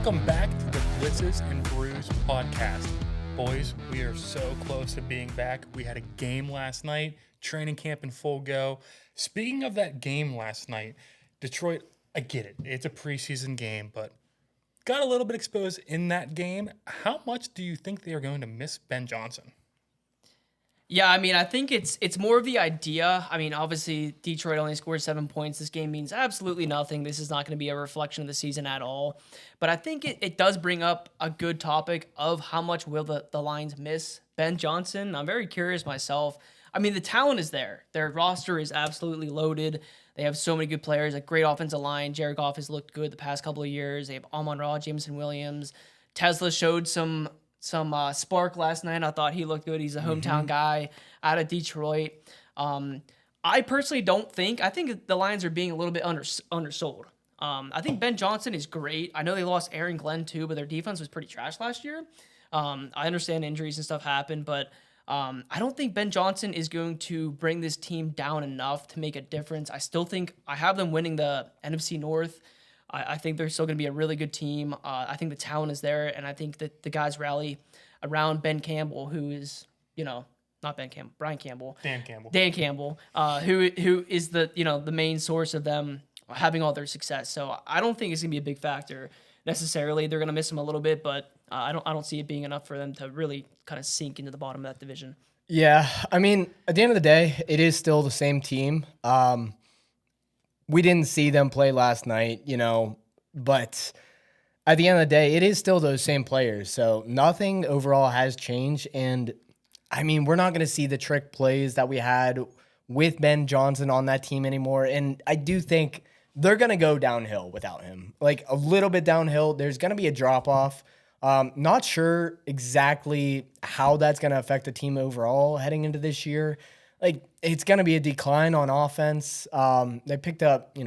Welcome back to the Blitzes and Brews podcast. Boys, we are so close to being back. We had a game last night, training camp in full go. Speaking of that game last night, Detroit, I get it. It's a preseason game, but got a little bit exposed in that game. How much do you think they are going to miss Ben Johnson? Yeah, I mean, I think it's more of the idea. I mean, obviously, Detroit only scored 7 points. This game means absolutely nothing. This is not going to be a reflection of the season at all. But I think it does bring up a good topic of how much will the Lions miss Ben Johnson. I'm very curious myself. I mean, the talent is there. Their roster is absolutely loaded. They have so many good players, a great offensive line. Jared Goff has looked good the past couple of years. They have Amon-Ra, Jameson Williams. Tesla showed some spark last night. I thought he looked good. He's a hometown guy out of Detroit. I personally don't think. I think the Lions are being a little bit undersold. I think Ben Johnson is great. I know they lost Aaron Glenn too, but their defense was pretty trash last year. I understand injuries and stuff happen, but I don't think Ben Johnson is going to bring this team down enough to make a difference. I still think I have them winning the NFC North. I think they're still going to be a really good team. I think the talent is there, and I think that the guys rally around Ben Campbell, who is, not Ben Campbell, Brian Campbell. Dan Campbell, who is the main source of them having all their success. So I don't think it's going to be a big factor necessarily. They're going to miss him a little bit, but I don't see it being enough for them to really kind of sink into the bottom of that division. Yeah, I mean, at the end of the day, it is still the same team. We didn't see them play last night, but at the end of the day, it is still those same players. So nothing overall has changed. And I mean, we're not going to see the trick plays that we had with Ben Johnson on that team anymore. And I do think they're going to go downhill without him, like a little bit downhill. There's going to be a drop off. Not sure exactly how that's going to affect the team overall heading into this year. Like, it's going to be a decline on offense. They picked up,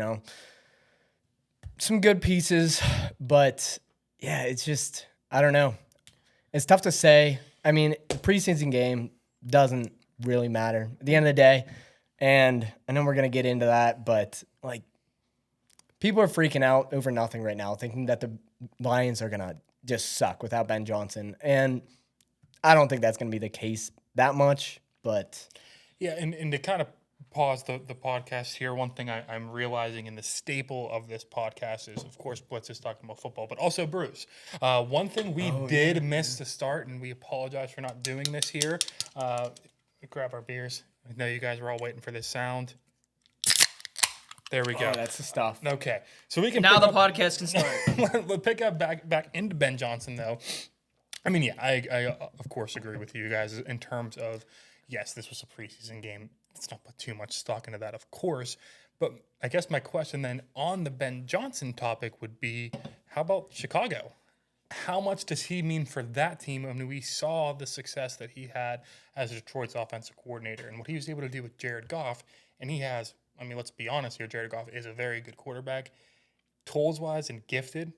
some good pieces, but yeah, it's just, I don't know. It's tough to say. I mean, the preseason game doesn't really matter at the end of the day. And I know we're going to get into that, but like, people are freaking out over nothing right now, thinking that the Lions are going to just suck without Ben Johnson. And I don't think that's going to be the case that much, but Yeah, and to kind of pause the podcast here, one thing I'm realizing, and the staple of this podcast is, of course, Blitz is talking about football, but also Brews. One thing we did miss to start, and we apologize for not doing this here. Grab our beers. I know you guys were all waiting for this sound. There we go. oh, that's the stuff. Okay, so we can Now the podcast can start. We'll pick up back into Ben Johnson, though. I mean, yeah, I of course agree with you guys in terms of, yes, this was a preseason game. Let's not put too much stock into that, of course. But I guess my question then on the Ben Johnson topic would be, how about Chicago? How much does he mean for that team? I mean, we saw the success that he had as Detroit's offensive coordinator and what he was able to do with Jared Goff. And he has, I mean, let's be honest here, Jared Goff is a very good quarterback. Tools-wise and gifted.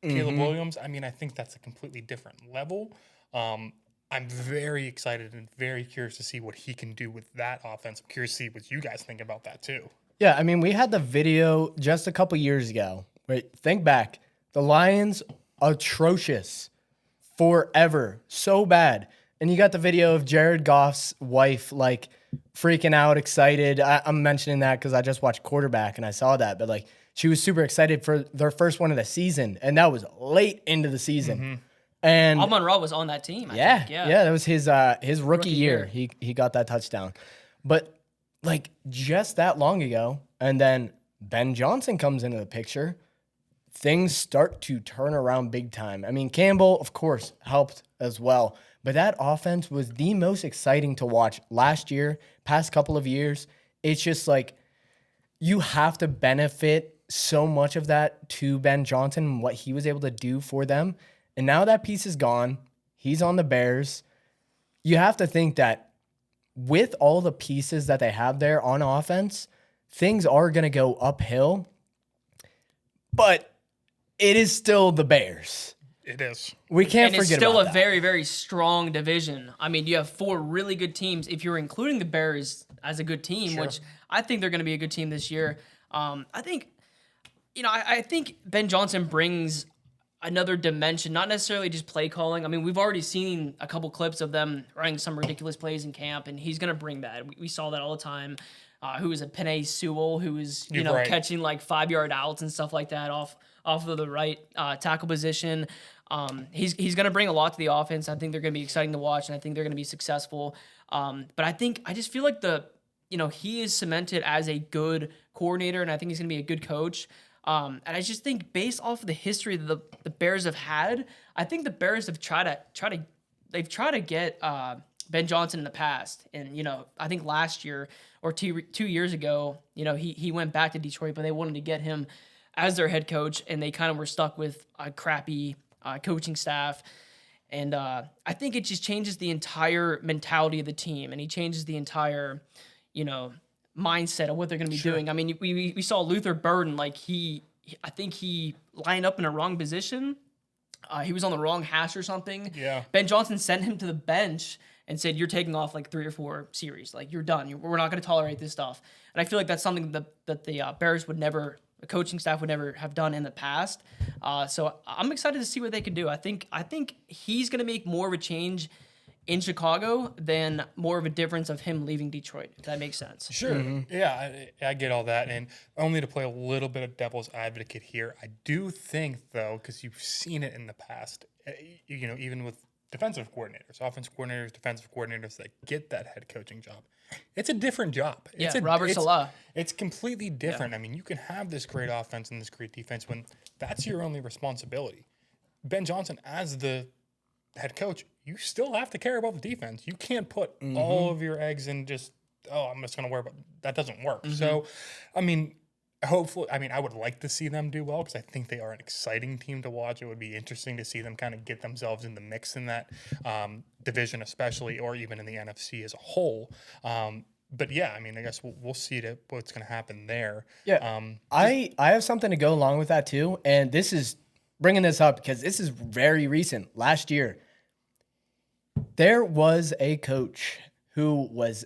Caleb Williams, I mean, I think that's a completely different level. I'm very excited and very curious to see what he can do with that offense. I'm curious to see what you guys think about that too. Yeah, I mean, we had the video just a couple years ago. Right? Think back. The Lions, atrocious forever. So bad. And you got the video of Jared Goff's wife, like, freaking out, excited. I'm mentioning that because I just watched Quarterback and I saw that. But, like, she was super excited for their first one of the season. And that was late into the season. And Amon-Ra was on that team. I think. Yeah, that was his rookie year. He got that touchdown. But like just that long ago, and then Ben Johnson comes into the picture, things start to turn around big time. I mean, Campbell, of course, helped as well. But that offense was the most exciting to watch last year, past couple of years. It's just like you have to benefit so much of that to Ben Johnson and what he was able to do for them. And now that piece is gone. He's on the Bears. You have to think that with all the pieces that they have there on offense, things are going to go uphill. But it is still the Bears. It is. We can't and forget it's still about a that. very, very strong division. I mean, you have 4 really good teams. If you're including the Bears as a good team, which I think they're going to be a good team this year, I think Ben Johnson brings another dimension, not necessarily just play calling. I mean, we've already seen a couple clips of them running some ridiculous plays in camp, and he's going to bring that. We saw that all the time. Who was a Penei Sewell, who was catching like 5-yard outs and stuff like that off of the right tackle position. He's going to bring a lot to the offense. I think they're going to be exciting to watch, and I think they're going to be successful. But I just feel like he is cemented as a good coordinator, and I think he's going to be a good coach. And I just think based off of the history that the Bears have had, I think the Bears have tried to get Ben Johnson in the past. And, I think last year or 2 years ago, he went back to Detroit, but they wanted to get him as their head coach, and they kind of were stuck with a crappy coaching staff. And I think it just changes the entire mentality of the team, and he changes the entire, mindset of what they're going to be doing. I mean, we saw Luther Burden, I think he lined up in a wrong position. He was on the wrong hash or something. Yeah. Ben Johnson sent him to the bench and said, "You're taking off like 3 or 4 series. Like, you're done. We're not going to tolerate this stuff." And I feel like that's something that the Bears would never, the coaching staff would never have done in the past. So I'm excited to see what they can do. I think he's going to make more of a change in Chicago than more of a difference of him leaving Detroit, if that makes sense. Sure. Yeah, I get all that. And only to play a little bit of devil's advocate here, I do think, though, because you've seen it in the past, even with defensive coordinators, offensive coordinators, defensive coordinators that get that head coaching job, it's a different job. Robert Saleh. It's completely different. Yeah. I mean, you can have this great offense and this great defense when that's your only responsibility. Ben Johnson, as the head coach, you still have to care about the defense. You can't put all of your eggs in just, I'm just going to worry about that. Doesn't work. So, I mean, hopefully, I would like to see them do well because I think they are an exciting team to watch. It would be interesting to see them kind of get themselves in the mix in that division, especially, or even in the NFC as a whole. But yeah, I mean, I guess we'll see what's going to happen there. Yeah, I have something to go along with that too, and this is bringing this up because this is very recent. Last year, there was a coach who was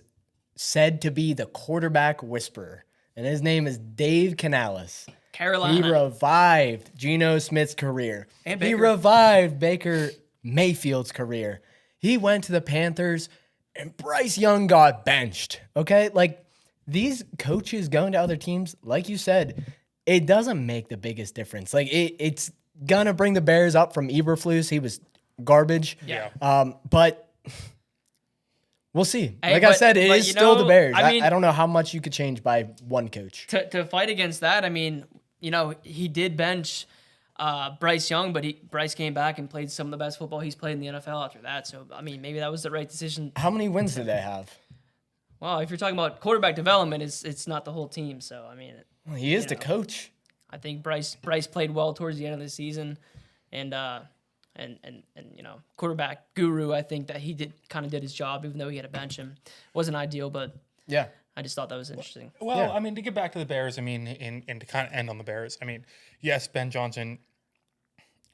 said to be the quarterback whisperer, and his name is Dave Canales. Carolina. He revived Geno Smith's career. And He Baker. revived Baker Mayfield's career. He went to the Panthers, and Bryce Young got benched. Okay? Like, these coaches going to other teams, like you said, it doesn't make the biggest difference. Like, it's going to bring the Bears up from Eberflus. He was garbage. Yeah. But we'll see. Hey, I said, it is still the Bears. I mean, I don't know how much you could change by one coach. To fight against that, I mean, he did bench Bryce Young, but Bryce came back and played some of the best football he's played in the NFL after that. So, I mean, maybe that was the right decision. How many wins did they have? Well, if you're talking about quarterback development, it's not the whole team. So, I mean, Well, he is the coach. I think Bryce played well towards the end of the season, and quarterback guru. I think that he did his job, even though he had to bench him. Wasn't ideal, but Yeah. I just thought that was interesting. Well, Yeah. I mean, to get back to the Bears, I mean, and to kind of end on the Bears, I mean, yes, Ben Johnson,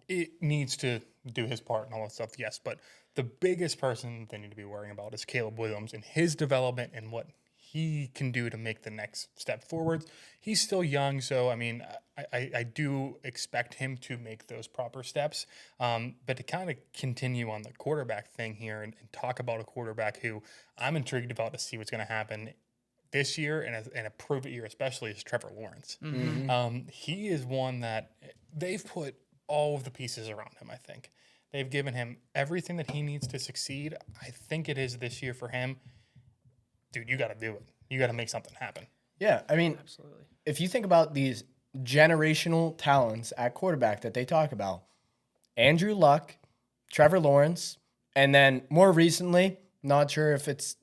it needs to do his part and all that stuff, yes, but the biggest person they need to be worrying about is Caleb Williams and his development and what he can do to make the next step forwards. He's still young, so, I mean, I do expect him to make those proper steps. But to kind of continue on the quarterback thing here and talk about a quarterback who I'm intrigued about to see what's going to happen this year and a prove it year especially is Trevor Lawrence. He is one that they've put all of the pieces around him, I think. They've given him everything that he needs to succeed. I think it is this year for him. Dude, you got to do it. You got to make something happen. Yeah, I mean, Absolutely. if you think about these generational talents at quarterback that they talk about, Andrew Luck, Trevor Lawrence, and then more recently, not sure if it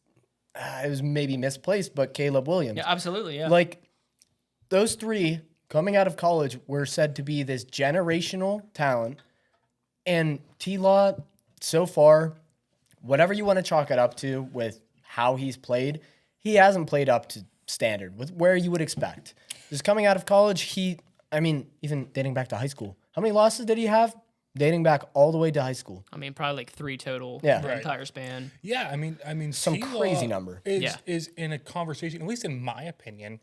was maybe misplaced, but Caleb Williams. Yeah, absolutely. Yeah. Like, those three coming out of college were said to be this generational talent. And T-Law, so far, whatever you want to chalk it up to with how he's played, he hasn't played up to standard with where you would expect. Just coming out of college, even dating back to high school, how many losses did he have? Dating back all the way to high school. I mean, probably like 3 total. Yeah. The Right. entire span. Yeah, I mean, Some T-Law crazy number. is in a conversation, at least in my opinion.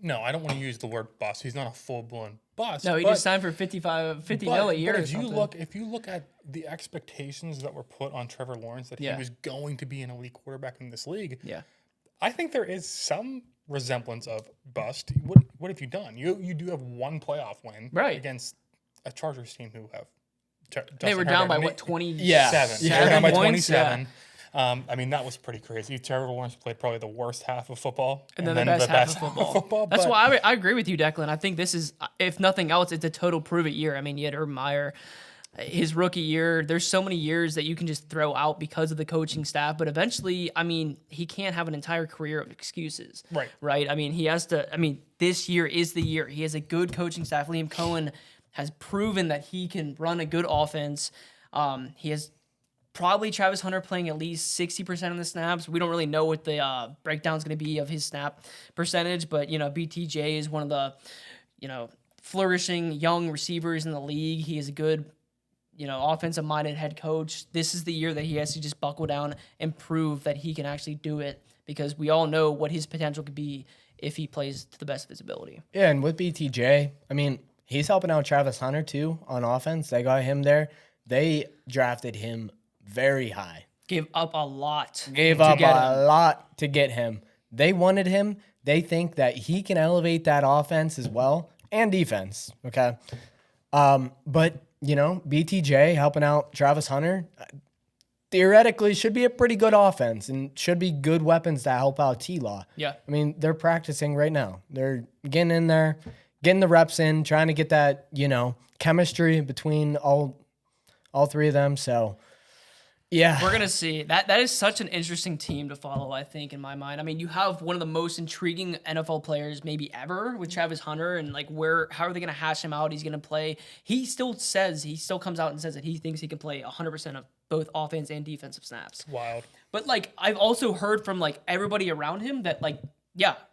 No, I don't want to use the word bust. He's not a full-blown bust. No, he but, just signed for 50 mil a year. But or if you something. look at the expectations that were put on Trevor Lawrence, that he Yeah. was going to be an elite quarterback in this league, Yeah. I think there is some resemblance of bust. What have you done? You do have one playoff win Right. against a Chargers team who have. They were down by what, 27? They were down by points? 27. I mean, that was pretty crazy. Trevor Lawrence played probably the worst half of football. And then the best half of football. That's but- why I agree with you, Declan. I think this is, if nothing else, it's a total prove-it year. I mean, you had Urban Meyer, his rookie year. There's so many years that you can just throw out because of the coaching staff. But eventually, I mean, he can't have an entire career of excuses. Right? I mean, he has to, I mean, this year is the year. He has a good coaching staff. Liam Cohen has proven that he can run a good offense. He has probably Travis Hunter playing at least 60% of the snaps. We don't really know what the breakdown is going to be of his snap percentage, but, BTJ is one of the, flourishing young receivers in the league. He is a good, offensive-minded head coach. This is the year that he has to just buckle down and prove that he can actually do it, because we all know what his potential could be if he plays to the best of his ability. Yeah, and with BTJ, I mean, he's helping out Travis Hunter too on offense. They got him there. They drafted him very high. Gave up a lot. Lot to get him. They wanted him. They think that he can elevate that offense as well and defense. Okay. But, BTJ helping out Travis Hunter theoretically should be a pretty good offense and should be good weapons to help out T-Law. Yeah. I mean, they're practicing right now. They're getting in there, getting the reps in, trying to get that, chemistry between all three of them. So, yeah. We're going to see. That is such an interesting team to follow, I think, in my mind. I mean, you have one of the most intriguing NFL players maybe ever with Travis Hunter, and how are they going to hash him out? He's going to play. He still comes out and says that he thinks he can play 100% of both offense and defensive snaps. Wild. But I've also heard from everybody around him that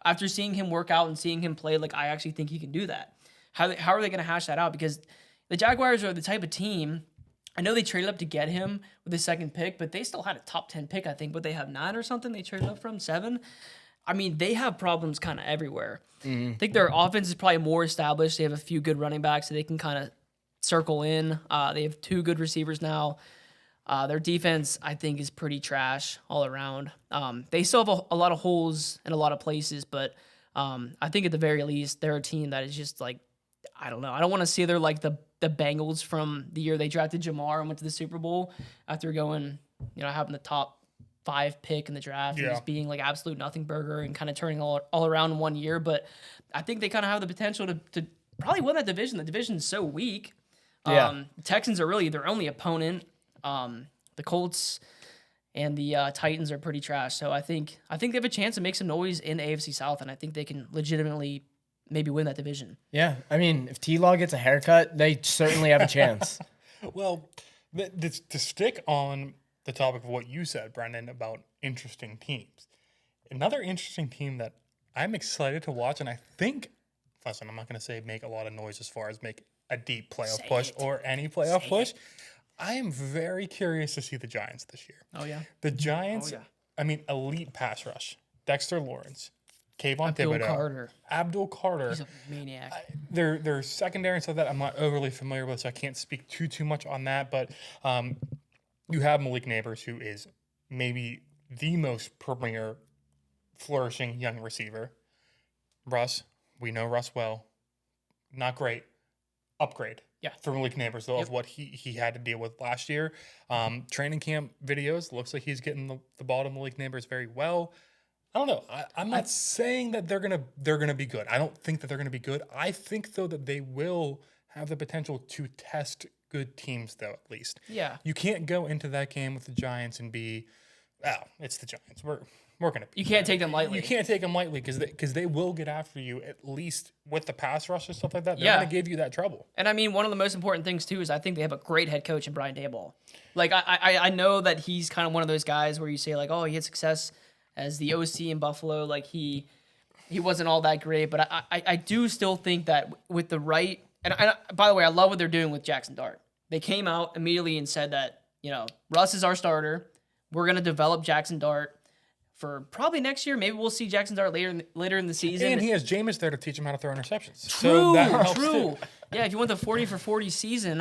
after seeing him work out and seeing him play, I actually think he can do that. How are they going to hash that out? Because the Jaguars are the type of team, I know they traded up to get him with the second pick, but they still had a top 10 pick, I think. But they have 9 or something they traded up from, 7. I mean, they have problems kind of everywhere. I think their offense is probably more established. They have a few good running backs that they can kind of circle in. They have 2 good receivers now. Their defense, I think, is pretty trash all around. They still have a lot of holes in a lot of places, but I think at the very least, they're a team that is just I don't know. I don't want to see they're like the Bengals from the year they drafted Jamar and went to the Super Bowl after going, having the top 5 pick in the draft and just being absolute nothing burger and kind of turning all around in 1 year. But I think they kind of have the potential to probably win that division. The division's so weak. The Texans are really their only opponent. The Colts and the Titans are pretty trash. So I think they have a chance to make some noise in the AFC South, and I think they can legitimately maybe win that division. Yeah, I mean, if T-Law gets a haircut, they certainly have a chance. Well, to stick on the topic of what you said, Brendan, about interesting teams, another interesting team that I'm excited to watch, and I think, listen, I'm not going to say make a lot of noise as far as make a deep playoff push or any playoff push. I am very curious to see the Giants this year. Oh, yeah. The Giants, I mean, elite pass rush. Dexter Lawrence, Kayvon Thibodeau, Abdul Carter. He's a maniac. Their secondary and stuff that I'm not overly familiar with, so I can't speak too much on that. But you have Malik Neighbors, who is maybe the most premier, flourishing young receiver. Russ, we know Russ well. Not great. Upgrade. Yeah. For Malik Neighbors, though, of what he had to deal with last year. Training camp videos, looks like he's getting the ball to Malik Neighbors very well. I don't know. I'm not saying that they're gonna be good. I don't think that they're gonna be good. I think, though, that they will have the potential to test good teams, though, at least. Yeah. You can't go into that game with the Giants and be, it's the Giants. We're gonna. You can't take them lightly. You can't take them lightly because they will get after you, at least with the pass rush and stuff like that. They're gonna give you that trouble. And I mean, one of the most important things too is I think they have a great head coach in Brian Daboll. I know that he's kind of one of those guys where you say he had success as the OC in Buffalo. He wasn't all that great, but I do still think that with the right and by the way, I love what they're doing with Jackson Dart. They came out immediately and said that Russ is our starter. We're gonna develop Jackson Dart for probably next year. Maybe we'll see Jackson Dart later in the season. And he has Jameis there to teach him how to throw interceptions. True, so that helps true. too. Yeah, if you want the 40 for 40 season,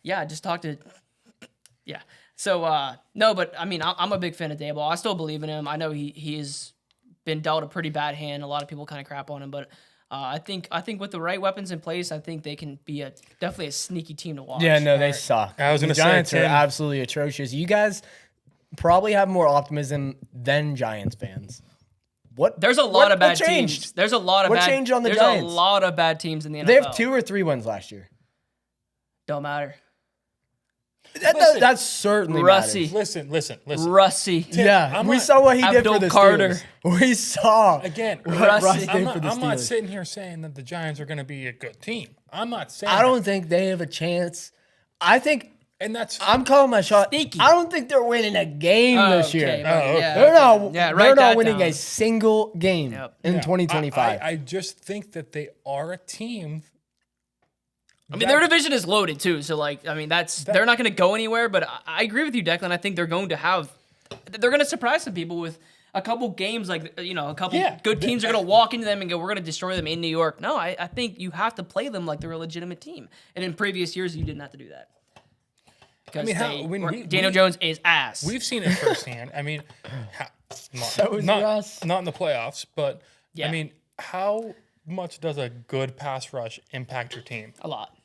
just talk to. Yeah. So no, but I mean, I'm a big fan of Daboll. I still believe in him. I know he's been dealt a pretty bad hand. A lot of people kind of crap on him, but I think with the right weapons in place, I think they can be definitely a sneaky team to watch. Yeah, no, they suck. I was The gonna say, Giants are Tim- absolutely atrocious. You guys probably have more optimism than Giants fans. There's a lot of bad changed? teams. There's a lot of What bad. changed on the there's Giants? a lot of bad teams in the NFL. They have 2 or 3 wins last year. Don't matter. That's certainly Rusty. matters. Listen. Rusty. Yeah, we saw what he did for Abdul the Carter. Steelers. We saw Again, what Rusty. Russ did I'm for the not Steelers. sitting here saying that the Giants are going to be a good team. I'm not saying I don't that. think they have a chance. I think And that's I'm calling my shot. Sneaky. I don't think they're winning a game this year. Okay, Oh, okay. yeah, They're not. Yeah, they're write not that winning down. a single game Yep. in Yeah, 2025. I just think that they are a team. I mean, their division is loaded too, so they're not going to go anywhere. But I agree with you, Declan. I think they're going to surprise some people with a couple games, a couple good teams are going to walk into them and go, "We're going to destroy them in New York." No, I think you have to play them like they're a legitimate team. And in previous years, you didn't have to do that. I mean, Daniel Jones is ass. We've seen it firsthand. I mean, So is Russ. not in the playoffs, but Yeah. I mean, how much does a good pass rush impact your team? A lot.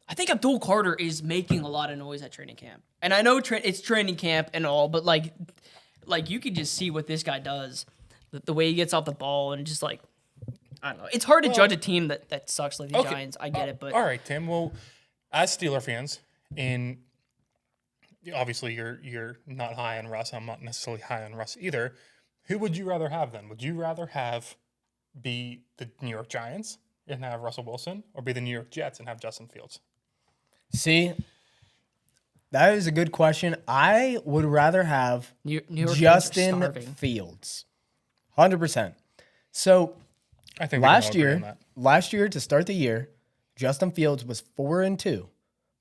I think Abdul Carter is making a lot of noise at training camp. And I know it's training camp and all, but like you can just see what this guy does. The way he gets off the ball and just I don't know. It's hard to judge a team that sucks like the Okay. Giants. I get it, but All right, Tim. Well, as Steeler fans, and obviously you're not high on Russ. I'm not necessarily high on Russ either. Who would you rather have then? Would you rather have be the New York Giants and have Russell Wilson, or be the New York Jets and have Justin Fields? See, that is a good question. I would rather have New York fans are Justin starving. Fields, 100%. So I think we can all last agree on year, that. to start the year, Justin Fields was 4-2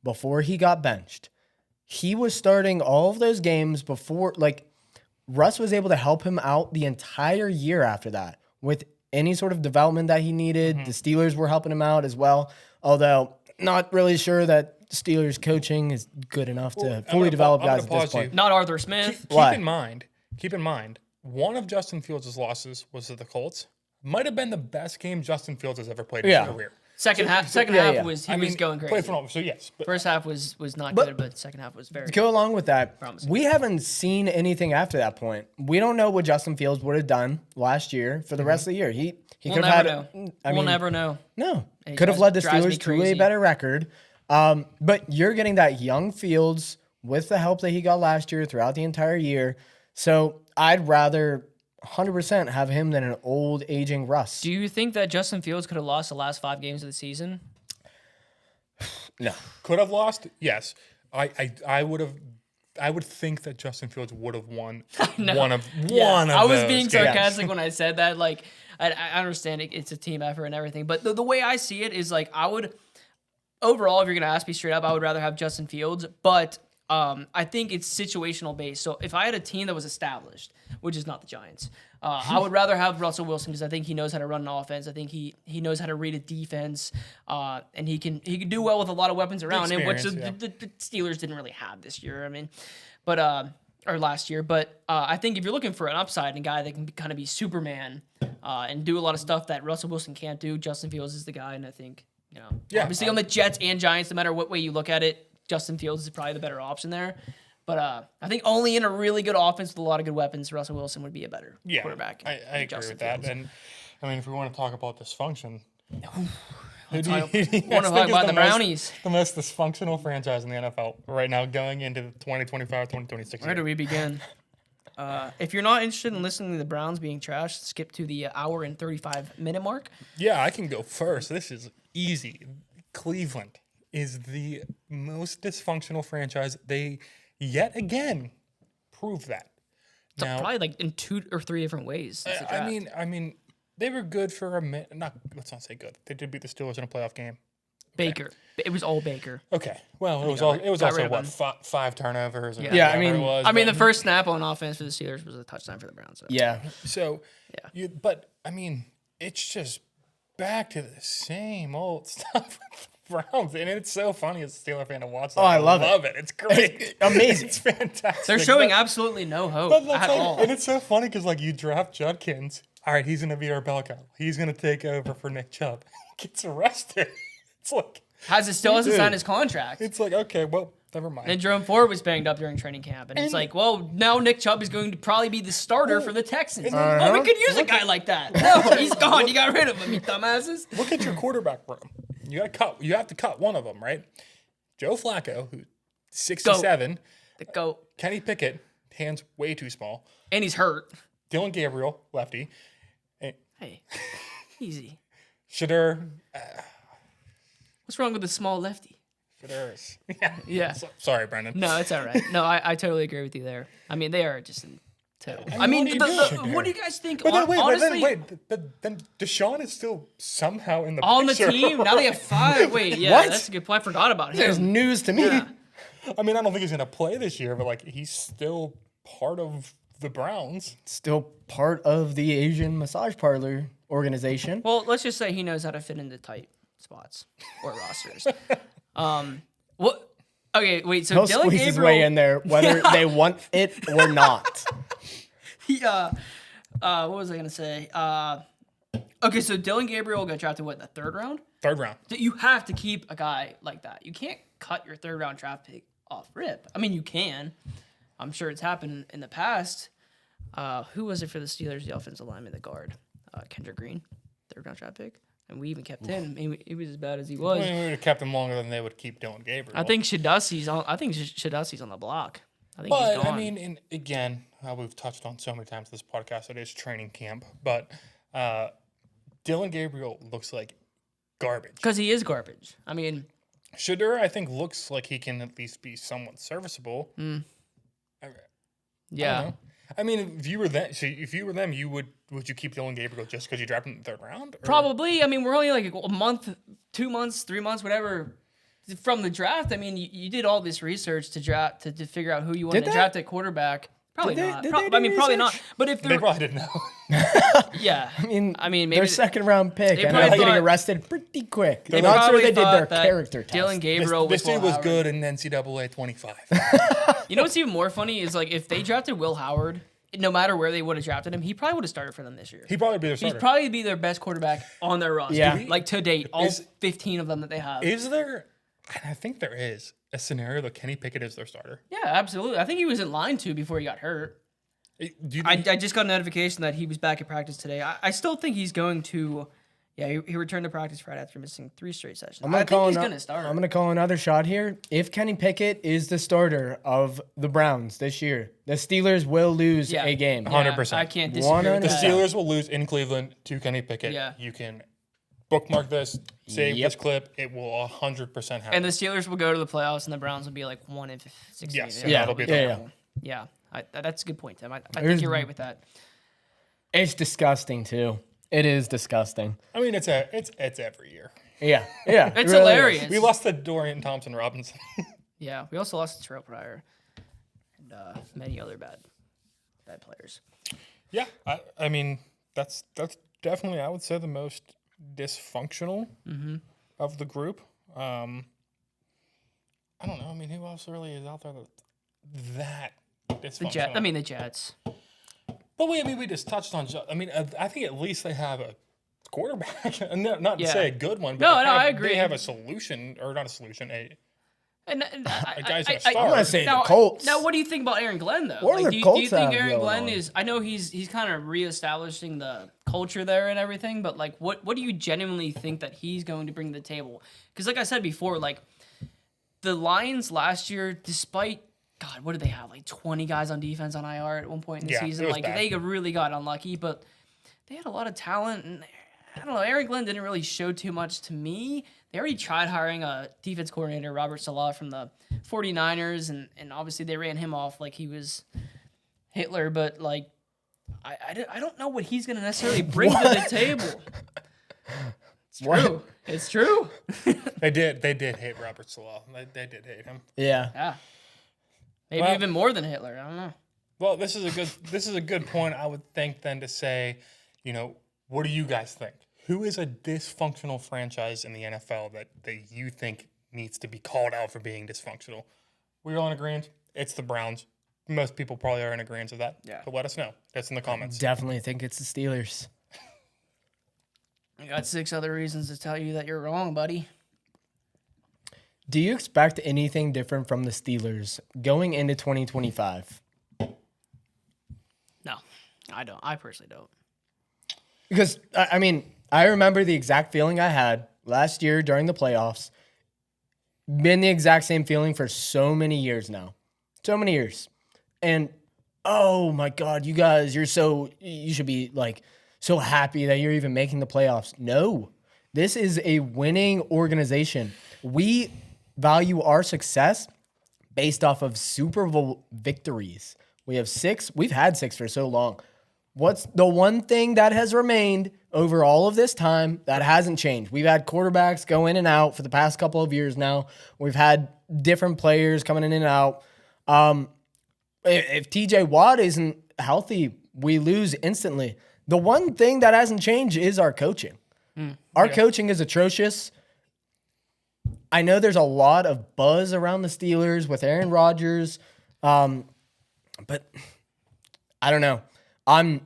before he got benched. He was starting all of those games before, Russ was able to help him out the entire year after that with any sort of development that he needed. Mm-hmm. The Steelers were helping him out as well, although not really sure that Steelers coaching is good enough to fully develop I'm gonna guys at this pause you. point. Not Arthur Smith. Keep Why? in mind, one of Justin Fields' losses was to the Colts. Might have been the best game Justin Fields has ever played in Yeah. his career. Second half yeah. was I mean, was going played crazy. phenomenal. So yes, but First half was not good, but second half was very To go along with that, Promising. we haven't seen anything after that point. We don't know what Justin Fields would have done last year for the rest of the year. He We'll could have never had. know. I We'll mean, never know. No, It could have led the drives me Steelers to a crazy. better record. But you're getting that young Fields with the help that he got last year throughout the entire year. So I'd rather 100% have him than an old aging Russ. Do you think that Justin Fields could have lost the last 5 games of the season? No. could have lost. Yes, I would have. I would think that Justin Fields would have won one of I was those being games. sarcastic when I said that. I understand it's a team effort and everything, but the way I see it is I would overall, if you're gonna ask me straight up, I would rather have Justin Fields, but I think it's situational based. So if I had a team that was established, which is not the Giants, I would rather have Russell Wilson because I think he knows how to run an offense. I think he knows how to read a defense, and he can do well with a lot of weapons around him, which experience, the Steelers didn't really have this year. I mean, but or last year. But I think if you're looking for an upside and a guy that can kind of be Superman and do a lot of stuff that Russell Wilson can't do, Justin Fields is the guy. And I think obviously on the Jets and Giants, no matter what way you look at it, Justin Fields is probably the better option there. But I think only in a really good offense with a lot of good weapons, Russell Wilson would be a better quarterback. I than agree Justin with that. Fields. And I mean, if we want to talk about dysfunction, Want to talk about the Brownies? The most dysfunctional franchise in the NFL right now going into the 2025-2026 Where do year. we begin? If you're not interested in listening to the Browns being trashed, skip to the hour and 35-minute mark. Yeah, I can go first. This is easy. Cleveland is the most dysfunctional franchise. They yet again prove that. Now, Probably in 2 or 3 different ways. since the draft. I mean, they were good for a minute. Let's not say good. They did beat the Steelers in a playoff game. Baker. It was all Baker. Okay. Well, it was got also rid of what 5 turnovers. Or Yeah, I whatever mean- it was, I mean, but- the first snap on offense for the Steelers was a touchdown for the Browns. So. Yeah. So, Yeah. but I mean, it's just back to the same old stuff with the Browns, and it's so funny as a Steeler fan to watch. That. I love it. It's great, amazing. It's fantastic. They're showing But- absolutely no hope but that's at like- all. and it's so funny because like you draft Judkins. All right, he's gonna be our bell cow. He's gonna take over for Nick Chubb. He gets arrested. It's like Still hasn't Dude. signed his contract. it's like okay, well, never mind. And Jerome Ford was banged up during training camp. And it's like, well, now Nick Chubb is going to probably be the starter for the Texans. Oh, we could use a guy like that. No, he's gone. You got rid of him, you dumbasses. Look at your quarterback room. You got to cut. You have to cut one of them, right? Joe Flacco, who's 67. The GOAT. Kenny Pickett, hands way too small. And he's hurt. Dylan Gabriel, lefty. Hey, easy. Shadur. What's wrong with the small lefty? Shadur's. Yeah. Sorry, Brendan. No, it's all right. No, I totally agree with you there. I mean, they are just in total. I mean, mean, what do you do? what do you guys think? But then, Honestly, but then Deshaun is still somehow in the on the picture. team, now they have 5. Wait, yeah, What? that's a good point. I forgot about There's him. news to me. Yeah. I mean, I don't think he's going to play this year, but like he's still part of the Browns. Still part of the Asian massage parlor organization. Well, let's just say he knows how to fit into tight spots or rosters. What? Okay, wait. So He'll Dylan squeeze his Gabriel, way in there, whether they want it or not. he, what was I gonna say? Okay, so Dylan Gabriel got drafted what, in the 3rd round? 3rd round. You have to keep a guy like that. You can't cut your 3rd round draft pick off rip. I mean, you can. I'm sure it's happened in the past. Who was it for the Steelers? The offensive lineman, the guard, Kendrick Green, 3rd round draft pick, and we even kept him. He was as bad as he was. I mean, we would have kept him longer than they would keep Dylan Gabriel. I think Shadussi's on. I think Shadussi's on the block. I think he's But gone. I mean, and again, we've touched on so many times this podcast. It is training camp, but Dylan Gabriel looks like garbage. because he is garbage. I mean, Shadur, I think, looks like he can at least be somewhat serviceable. I yeah. don't know. I mean, if you were them, would you keep Dylan Gabriel just because you drafted him in the 3rd round? Or? Probably. I mean, we're only like a month, 2 months, 3 months, whatever, from the draft. I mean, you did all this research to draft to figure out who you wanted Did to they? draft at quarterback. Probably Did they- not. did they do I mean, probably not. research? But if They they're probably didn't know. yeah, I mean, maybe their 2nd round pick, they and probably they're getting thought- arrested pretty quick. they I'm not sure probably they did their thought that character test. Dylan Gabriel This dude Will was Howard. good in NCAA 25. You know what's even more funny is like if they drafted Will Howard, no matter where they would have drafted him, he probably would have started for them this year. He'd probably be their He'd starter. probably be their best quarterback on their roster. Yeah. Like to date, all Is- 15 of them that they have. Is there? And I think there is a scenario that Kenny Pickett is their starter. Yeah, absolutely. I think he was in line to before he got hurt. Do you I think, just got a notification that he was back at practice today. I still think he's going to. Yeah, he returned to practice right after missing 3 straight sessions. I think he's going to start. I'm gonna call another shot here. If Kenny Pickett is the starter of the Browns this year, the Steelers will lose Yeah. a game. 100%. I can't disagree with the that. Steelers will lose in Cleveland to Kenny Pickett. Yeah. You can bookmark this, save Yep. this clip. It will 100% happen. And the Steelers will go to the playoffs, and the Browns will be like 1-16. Yes, yeah, that'll be the yeah. one. Yeah, that's a good point, Tim. I think you're right with that. It's disgusting too. It is disgusting. I mean, it's every year. Yeah, yeah. it It's really is. hilarious. We lost to Dorian Thompson Robinson. Yeah, we also lost to Terrell Pryor and many other bad players. Yeah, I mean that's definitely, I would say, the most dysfunctional of the group. I don't know. I mean, who else really is out there that dysfunctional? The Jets. But we just touched on. I mean, I think at least they have a quarterback, not to Yeah. say a good one. But No, I agree. They have a solution, or not a solution. And guy's gonna I'm start. gonna say now, the Colts. Now, what do you think about Aaron Glenn, though? What do the do you Colts think have Aaron going Glenn on? is? I know he's kind of reestablishing the culture there and everything, but like, what do you genuinely think that he's going to bring to the table? Because, like I said before, like the Lions last year, despite God, what did they have? Like 20 guys on defense on IR at one point in the Yeah, season. it was Like bad. they really got unlucky, but they had a lot of talent, and I don't know. Aaron Glenn didn't really show too much to me. They already tried hiring a defense coordinator, Robert Saleh, from the 49ers, and obviously they ran him off like he was Hitler, but like I don't know what he's going to necessarily bring to the table. True. It's true. They did hate Robert Salah. They did hate him. Yeah. Yeah. Maybe even more than Hitler. I don't know. Well, this is a good point, I would think, then, to say, what do you guys think? Who is a dysfunctional franchise in the NFL that you think needs to be called out for being dysfunctional? We're all in agreement. It's the Browns. Most people probably are in agreement with that. Yeah. But let us know. That's in the comments. Definitely think it's the Steelers. I got 6 other reasons to tell you that you're wrong, buddy. Do you expect anything different from the Steelers going into 2025? No, I don't. I personally don't. Because, I mean, I remember the exact feeling I had last year during the playoffs. Been the exact same feeling for so many years now. So many years. And, oh my God, you guys, you should be like so happy that you're even making the playoffs. No, this is a winning organization. We value our success based off of Super Bowl victories. We have 6. We've had 6 for so long. What's the one thing that has remained over all of this time that hasn't changed? We've had quarterbacks go in and out for the past couple of years now. We've had different players coming in and out. If TJ Watt isn't healthy, we lose instantly. The one thing that hasn't changed is our coaching. Our coaching is atrocious. I know there's a lot of buzz around the Steelers with Aaron Rodgers, but I don't know. I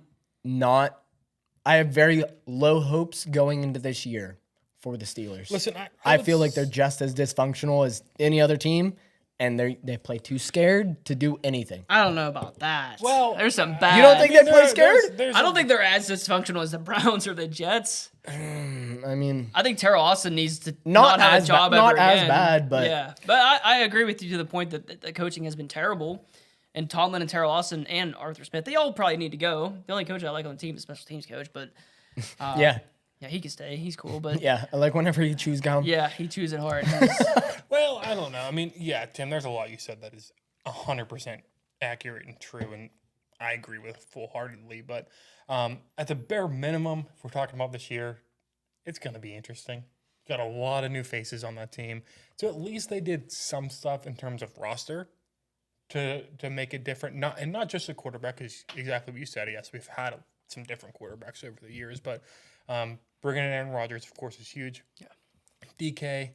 have very low hopes going into this year for the Steelers. Listen, I feel like they're just as dysfunctional as any other team, and they play too scared to do anything. I don't know about that. Well, there's some bad. You don't think they play scared? I don't think they're as dysfunctional as the Browns or the Jets. I mean, I think Terrell Austin needs to not have a job ever not again. as bad, but yeah. But I agree with you to the point that the coaching has been terrible. And Tomlin and Terrell Austin and Arthur Smith, they all probably need to go. The only coach I like on the team is special teams coach, but yeah, he can stay. He's cool, but yeah. I like whenever you choose Gum. yeah, he chews it hard. Well, I don't know. I mean, yeah, Tim, there's a lot you said that is 100% accurate and true, and I agree with full-heartedly. But at the bare minimum, if we're talking about this year, it's going to be interesting. Got a lot of new faces on that team. So at least they did some stuff in terms of roster to make it different. Not just a quarterback, because exactly what you said. Yes, we've had some different quarterbacks over the years, but bringing in Aaron Rodgers, of course, is huge. Yeah. DK,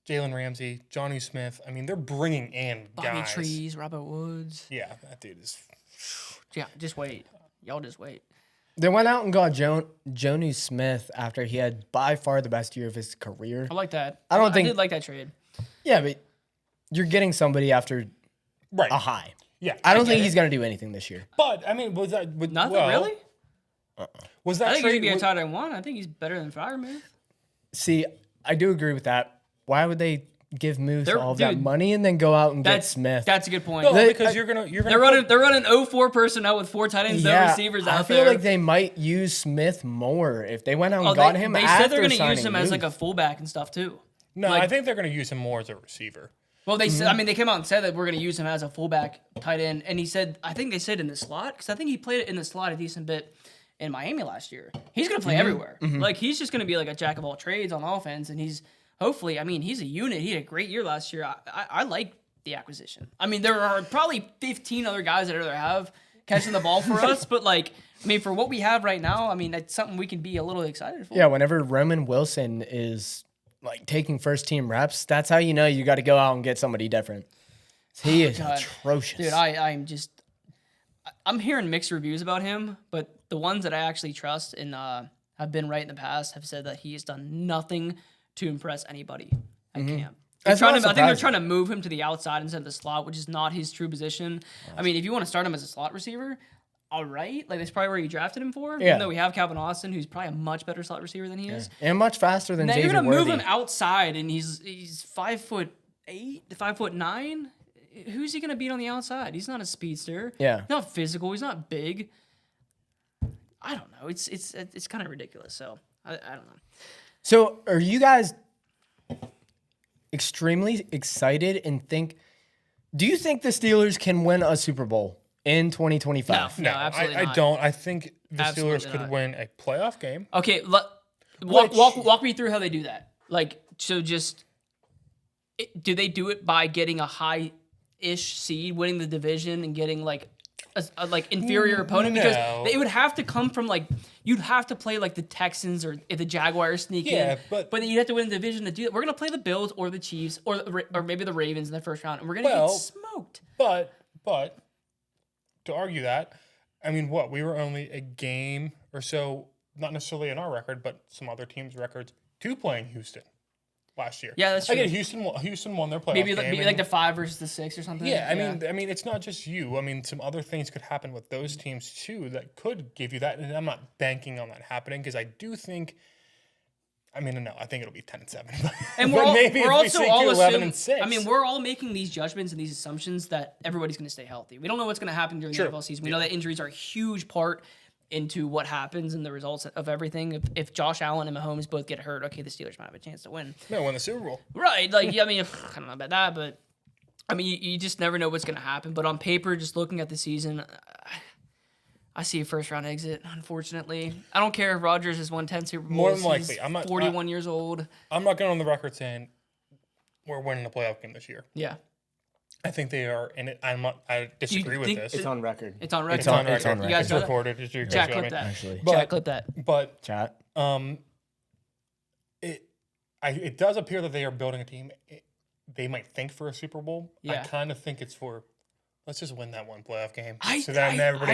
Jalen Ramsey, Jonnu Smith. I mean, they're bringing in Bobby guys. Trees, Robert Woods. Yeah, that dude is. Yeah, just wait. Y'all just wait. They went out and got Jonnu Smith after he had by far the best year of his career. I like that. I did like that trade. Yeah, but you're getting somebody after Right. a high. Yeah. I don't think he's going to do anything this year. But, I mean, was that. Nothing really. Was that I think he trade. should be a tight end 1. I think he's better than Freiermuth. See, I do agree with that. Why would they give Moose They're- all of that dude, money and then go out and get That's Smith? That's a good point. No, They- because you're gonna They're running 0-4 personnel with 4 tight ends, no receivers out I feel there. like they might use Smith more if they went out and got him. They after said they're going to signing use him as like a Moose. fullback and stuff too. No, like- I think they're going to use him more as a receiver. Well, they said, I mean, they came out and said that we're going to use him as a fullback tight end, and he said, I think they said in the slot, because I think he played it in the slot a decent bit in Miami last year. He's going to play everywhere. Like, he's just going to be like a jack of all trades on offense, and he's hopefully, I mean, he's a unit. He had a great year last year. I like the acquisition. I mean, there are probably 15 other guys that I'd rather have catching the ball for us, but like, I mean, for what we have right now, I mean, that's something we can be a little excited for. Yeah, whenever Roman Wilson is like taking first team reps, that's how you know you got to go out and get somebody different. He is God. atrocious. Dude, I'm hearing mixed reviews about him, but the ones that I actually trust and have been right in the past have said that he has done nothing to impress anybody at camp. That's I not think they're surprising. trying to move him to the outside instead of the slot, which is not his true position. I mean, if you want to start him as a slot receiver, all right. Like, that's probably where you drafted him for. Yeah. Even though we have Calvin Austin, who's probably a much better slot receiver than he is. and much faster than Now Xavier you're gonna move Worthy. him outside, and he's 5'8", 5'9". Who's he gonna beat on the outside? He's not a speedster. Yeah. He's not physical. He's not big. I don't know. It's kind of ridiculous. So I don't know. So, are you guys extremely excited and do you think the Steelers can win a Super Bowl in 2025? No, absolutely I not. don't. I think the Absolutely Steelers could not. win a playoff game. Okay, Walk me through how they do that. Like, so just do they do it by getting a high-ish seed, winning the division, and getting like a like inferior opponent? Because it would have to come from like you'd have to play like the Texans or if the Jaguars sneak in. But you'd have to win the division to do that. We're gonna play the Bills or the Chiefs or maybe the Ravens in the first round, and we're gonna get smoked. But to argue that, I mean, we were only a game or so, not necessarily in our record, but some other teams' records, to playing Houston last year. Yeah, that's true. Again, Houston won their playoff game. Maybe like the 5 versus the 6 or something. Yeah, I mean, it's not just you. I mean, some other things could happen with those teams too that could give you that. And I'm not banking on that happening because I do think. I mean, no, I think it'll be 10-7. And we're also all assuming. I mean, we're all making these judgments and these assumptions that everybody's going to stay healthy. We don't know what's going to happen during the NFL season. We know that injuries are a huge part into what happens and the results of everything. If Josh Allen and Mahomes both get hurt, okay, the Steelers might have a chance to win. No, win the Super Bowl. Right. Like, I mean, I don't know about that, but I mean, you just never know what's going to happen. But on paper, just looking at the season, I see a first-round exit, unfortunately. I don't care if Rodgers has won 10 Super Bowls. More than likely. He's 41 years old. I'm not going on the record saying we're winning a playoff game this year. Yeah. I think they are in it. I disagree with this. It's on record. It's on record. It's on record. You guys it's recorded. It's Jack, clip that. Actually. Jack, clip that. But Chat. It does appear that they are building a team. They might think for a Super Bowl. Yeah. I kind of think it's for let's just win that one playoff game. I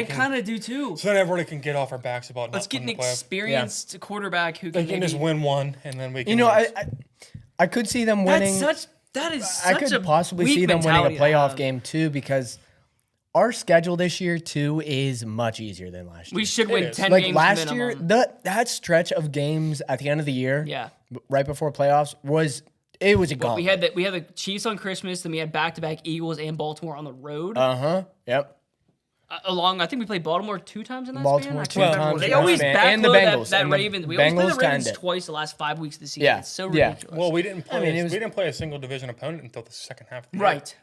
kind of do too. So then everybody can get off our backs about let's get an experienced quarterback who can just win one and then we can. You know, I could see them winning. That is such I could possibly see them winning a playoff game too because our schedule this year too is much easier than last year. We should win 10 like games last minimum. year. That stretch of games at the end of the year, right before playoffs, was a gauntlet. We had the Chiefs on Christmas, then we had back-to-back Eagles and Baltimore on the road. Yep. I think we played Baltimore 2 times in that Baltimore span. 2 times. They always and the Bengals. That Ravens. We always played the Ravens twice the last 5 weeks of the season. Yeah. It's so ridiculous. Well, we didn't play. We didn't play a single division opponent until the second half of the year. Right.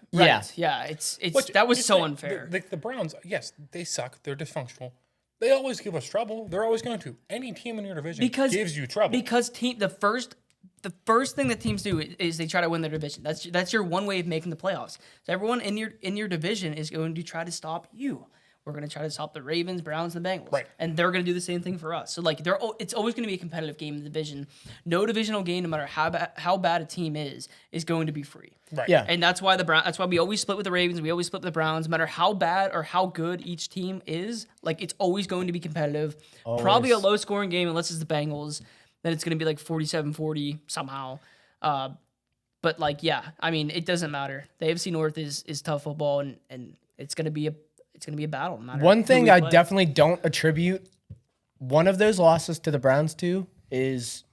Yeah. It's that was so unfair. The Browns, yes, they suck. They're dysfunctional. They always give us trouble. They're always going to. Any team in your division gives you trouble. Because the first thing that teams do is they try to win their division. That's your one way of making the playoffs. So everyone in your division is going to try to stop you. We're going to try to stop the Ravens, Browns, and the Bengals. Right. And they're going to do the same thing for us. So, like, it's always going to be a competitive game in the division. No divisional game, no matter how bad a team is going to be free. Right. Yeah. And that's why we always split with the Ravens. We always split with the Browns. No matter how bad or how good each team is, like, it's always going to be competitive. Always. Probably a low-scoring game unless it's the Bengals. Then it's going to be, like, 47-40 somehow. But, like, yeah, I mean, it doesn't matter. The AFC North is tough football, and it's going to be a battle. No one thing I definitely don't attribute one of those losses to the Browns to is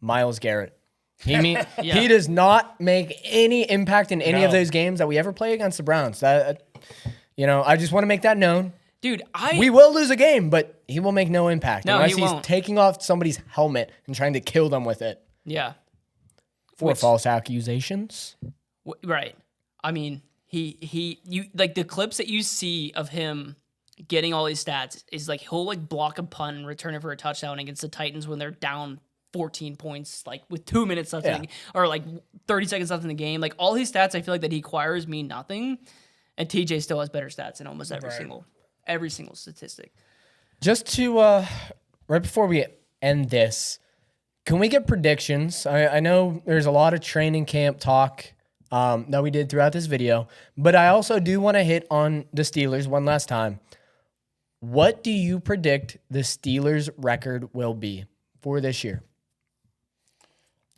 Myles Garrett. He does not make any impact in any of those games that we ever play against the Browns. I just want to make that known. Dude, we will lose a game, but he will make no impact unless he's won't. taking off somebody's helmet and trying to kill them with it. Yeah. For false accusations. Right. I mean, you like the clips that you see of him getting all these stats is like he'll like block a punt and return it for a touchdown against the Titans when they're down 14 points, like with 2 minutes left or like 30 seconds left in the game. Like all his stats, I feel like that he acquires mean nothing, and TJ still has better stats in almost every single statistic. Just to right before we end this, can we get predictions? I know there's a lot of training camp talk that we did throughout this video, but I also do want to hit on the Steelers one last time. What do you predict the Steelers' record will be for this year?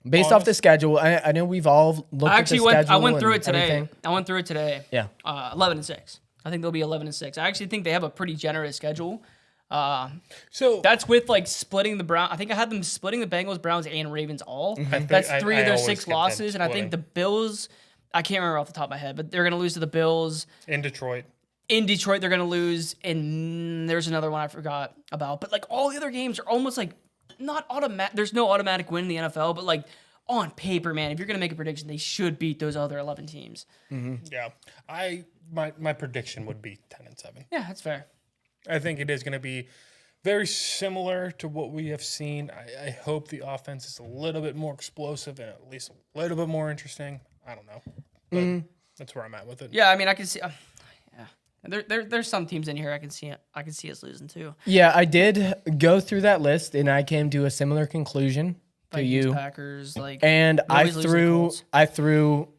Based off the schedule, I know we've all looked at the schedule. I went through it today. Everything. I went through it today. Yeah. 11-6. I think they'll be 11-6. I actually think they have a pretty generous schedule. So that's with like splitting the Browns. I think I had them splitting the Bengals, Browns, and Ravens all. That's 3 of their 6 losses, and I think the Bills. I can't remember off the top of my head, but they're going to lose to the Bills. In Detroit, they're going to lose, and there's another one I forgot about. But like all the other games are almost like not automatic. There's no automatic win in the NFL, but like on paper, man, if you're going to make a prediction, they should beat those other 11 teams. Mm-hmm. Yeah, my prediction would be 10-7. Yeah, that's fair. I think it is going to be very similar to what we have seen. I hope the offense is a little bit more explosive and at least a little bit more interesting. I don't know. But that's where I'm at with it. Yeah, I mean, I can see. There's some teams in here I can see us losing too. Yeah, I did go through that list and I came to a similar conclusion to Vikings, you. Packers, like, And I nobody's losing to the threw Colts.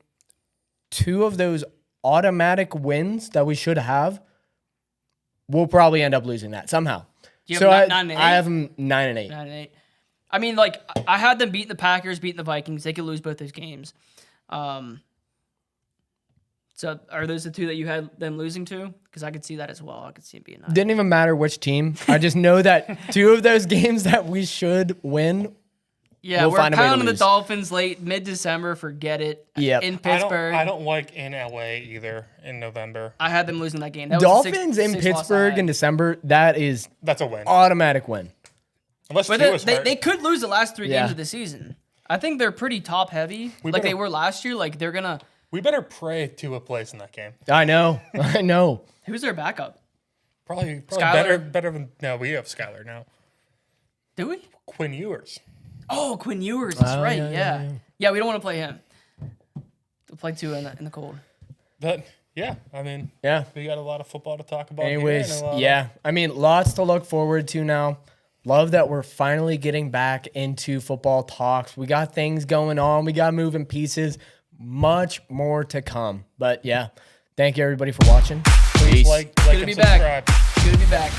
2 of those automatic wins that we should have. We'll probably end up losing that somehow. Do you So have 9 and 8? I have them 9-8. 9 and 8. I mean, like, I had them beat the Packers, beating the Vikings. They could lose both those games. So are those the 2 that you had them losing to? Because I could see that as well. I could see it being 9. Didn't even matter which team. I just know that 2 of those games that we should win. Yeah, we'll we're find a way to pounding the lose. Dolphins late mid-December. Forget it. Yep. In I Pittsburgh. don't like in LA either in November. I had them losing that game. That was the Dolphins sixth in loss I Pittsburgh had. in December, that is That's a win. automatic win. Unless But Tua's they hurt. they could lose the last 3 Yeah. games of the season. I think they're pretty top heavy, like better- they were last year. Like they're gonna. We better pray Tua plays in that game. I know. I know. Who's their backup? Probably Skylar? better than no. We have Skylar now. Do we? Quinn Ewers. Oh, Quinn Ewers. That's Oh, right. yeah, Yeah. yeah, Yeah, we don't want to play him. We'll play Tua in the cold. But yeah, I mean, Yeah. we got a lot of football to talk about. here Anyways, and a lot of- yeah. I mean, lots to look forward to now. Love that we're finally getting back into football talks. We got things going on. We got moving pieces. Much more to come. But yeah, thank you everybody for watching. Please like Good to and be back. subscribe. Good to be back.